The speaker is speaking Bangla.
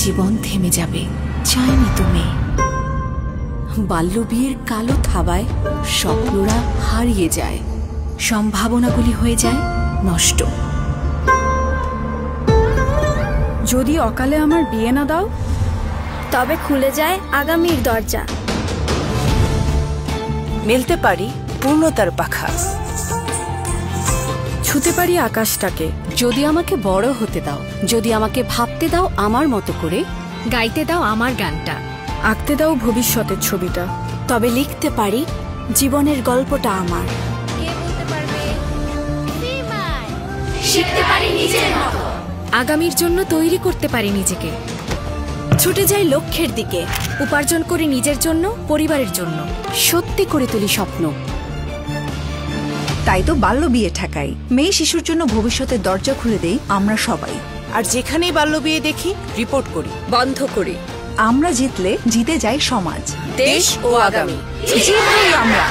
জীবন থেমে যাবে, চাইনি তুমি। বাল্যবিয়ের কালো থাবায় স্বপ্নরা হারিয়ে যায়, সম্ভাবনাগুলি হয়ে যায় নষ্ট। যদি অকালে আমার বিয়ে না দাও, তবে খুলে যায় আগামীর দরজা। মেলতে পারি পূর্ণতার পাখা, ছুতে পারি আকাশটাকে। যদি আমাকে বড় হতে দাও, যদি আমাকে ভাবতে দাও আমার মতো করে, গাইতে দাও আমার গানটা, আঁকতে দাও ভবিষ্যতের ছবিটা, তবে লিখতে পারি জীবনের গল্পটা আমার। শিখতে পারি নিজের মতো, আগামীর জন্য তৈরি করতে পারি নিজেকে। ছুটে যাই লক্ষ্যের দিকে, উপার্জন করি নিজের জন্য, পরিবারের জন্য, সত্যি করে তুলি স্বপ্ন। তাই তো বাল্য বিয়ে ঠেকাই, মেয়ে শিশুর জন্য ভবিষ্যতের দরজা খুলে দেই আমরা সবাই। আর যেখানেই বাল্য বিয়ে দেখি রিপোর্ট করি, বন্ধ করি। আমরা জিতলে জিতে যায় সমাজ, দেশ ও আগামী। জিতবই আমরা।